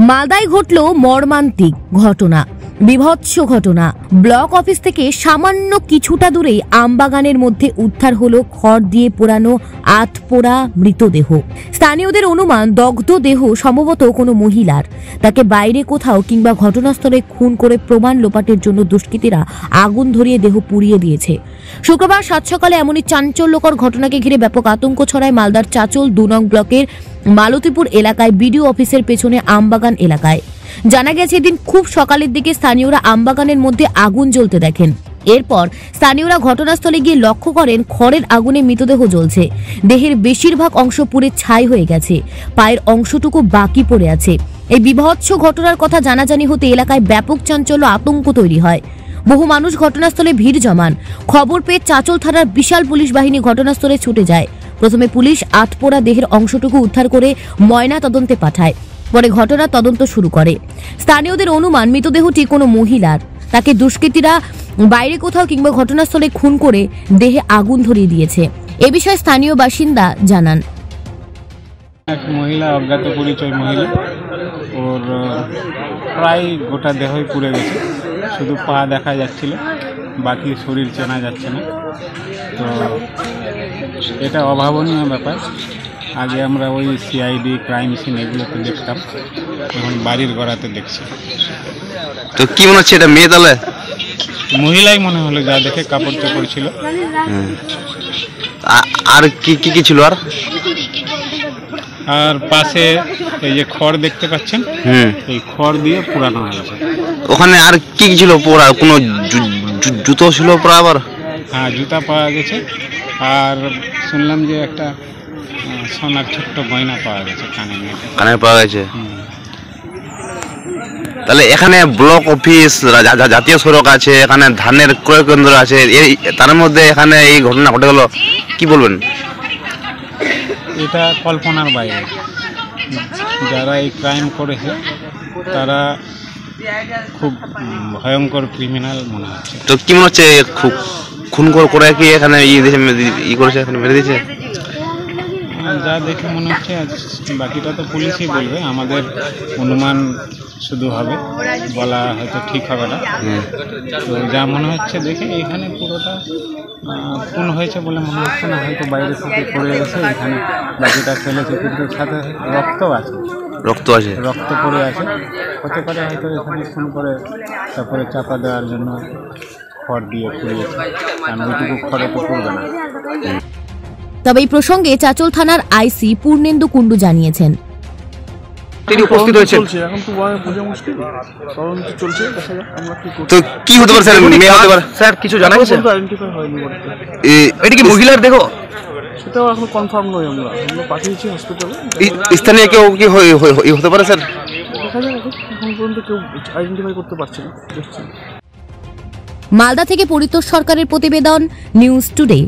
মালদায় ঘটল মর্মান্তিক ঘটনা, বিভৎস ঘটনা। ব্লক অফিস থেকে সামান্য কিছুটা দূরেই আমবাগানের মধ্যে উদ্ধার হলো খড় দিয়ে পোড়ানো আধপোড়া মৃতদেহ। স্থানীয়দের অনুমান দগ্ধ দেহ সম্ভবত কোনো মহিলার। তাকে বাইরে কোথাও কিংবা ঘটনাস্থলে খুন করে প্রমাণ লোপাটের জন্য দুষ্কৃতীরা আগুন ধরিয়ে দেহ পুড়িয়ে দিয়েছে। শুক্রবার সাত সকালে এমনই চাঞ্চল্যকর ঘটনাকে ঘিরে ব্যাপক আতঙ্ক ছড়ায় মালদার চাচল 2 নং ব্লকের মালতীপুর এলাকায় বিডিও অফিসের পেছনে আমবাগান এলাকায়। জানা গেছে এদিন খুব সকালের দিকে স্থানীয়রা আমবাগানের মধ্যে আগুন জ্বলতে দেখেন। এরপর স্থানীয়রা ঘটনাস্থলে গিয়ে লক্ষ্য করেন খড়ের আগুনে মৃতদেহ জ্বলছে। দেহের বেশিরভাগ অংশ পুড়ে ছাই হয়ে গেছে, পায়ের অংশটুকু বাকি পড়ে আছে। এই বিভৎস ঘটনার কথা জানাজানি হতে এলাকায় ব্যাপক চাঞ্চল্য, আতঙ্ক তৈরি হয়। বহু মানুষ ঘটনাস্থলে ভিড় জমান। খবর পেয়ে চাচল থানার বিশাল পুলিশ বাহিনী ঘটনাস্থলে ছুটে যায়। প্রথমে পুলিশ আধপোড়া দেহের অংশটুকু উদ্ধার করে ময়না তদন্তে পাঠায়। পরে ঘটনা তদন্ত শুরু করে। স্থানীয়দের অনুমান মৃতদেহটি কোনো মহিলার। তাকে দুষ্কৃতীরা বাইরে কোথাও কিংবা ঘটনাস্থলে খুন করে দেহে আগুন ধরিয়ে দিয়েছে। এ বিষয়ে স্থানীয় বাসিন্দা জানান, এক মহিলা, অজ্ঞাত পরিচয় মহিলা, ওর প্রায় গোটা দেহই পুড়ে গেছে, শুধু পা দেখা যাচ্ছিল, বাকি শরীর চেনা যাচ্ছে না। তো এটা অভাবনীয় ব্যাপার। আগে আমরা ওই সিআইডি, ক্রাইম সিন এগুলোতে দেখতাম, এখন বাড়ির গড়াতে দেখছি। তো কি মনে হচ্ছে, এটা মেয়ে তাহলে? মহিলাই মনে হলো, যা দেখে কাপড় চাপড় ছিল। আর কি কি ছিল? আর পাশে এই যে খড় দেখতে পাচ্ছেন, এই খড় দিয়ে পুরানো হয়েছে। ওখানে আর কি কি ছিল? পোড়া কোনো জুতো ছিল পোড়া? আবার হ্যাঁ, জুতা পাওয়া গেছে। আর শুনলাম যে একটা সোনার ছোট্ট গয়না পাওয়া গেছে, কানে পাওয়া গেছে। তাহলে এখানে ব্লক অফিস, জাতীয় সড়ক আছে, এখানে ধানের ক্রয় কেন্দ্র আছে, তার মধ্যে এখানে এই ঘটনা ঘটে গেল, কি বলবেন? এটা কল্পনার বাইরে। যারা এই ক্রাইম করেছে তারা খুব ভয়ঙ্কর ক্রিমিনাল মনে হচ্ছে। তো কি মনে হচ্ছে, খুন করে কি এখানে ই করেছে, এখানে মেরে দিয়েছে? যা দেখে মনে হচ্ছে, বাকিটা তো পুলিশই বলবে, আমাদের অনুমান শুধু হবে, বলা হয়তো ঠিক হবে না। তো যা মনে হচ্ছে দেখে এখানে পুরোটা খুন হয়েছে বলে মনে হচ্ছে না, হয়তো বাইরে থেকে পড়ে এসে এখানে বাকিটা ফেলেছে, কিন্তু সাথে রক্ত আছে, রক্ত পড়ে আছে। হতে পারে হয়তো এখানে খুন করে তারপরে চাপা দেওয়ার জন্য খড় দিয়ে পুড়িয়েছে, কারণ ওইটুকু খড়ে তো পড়বে না। তবে এই প্রসঙ্গে চাচল থানার আইসি পূর্ণেন্দু কুণ্ডু জানিয়েছেন, তিনি উপস্থিত হয়েছেন। এখন তো বোঝা মুশকিল, তদন্ত চলছে, দেখা যাক আমরা কি করব। তো কি হতে পারে স্যার? মেয়ে হতে পারে স্যার, কিছু জানা গেছে? আইডেন্টিফাই হয়নি বলতে। এটা কি মহিলার দেহ? সেটাও এখন কনফার্ম নয়, আমরা পাঠিয়েছি হসপিটালে। স্থানীয় কেউ কি হতে পারে স্যার? দেখা যাক, এখন পর্যন্ত কেউ আইডেন্টিফাই করতে পারছে না। মালদা থেকে পরিতোষ সরকারের প্রতিবেদন, নিউজ টুডে।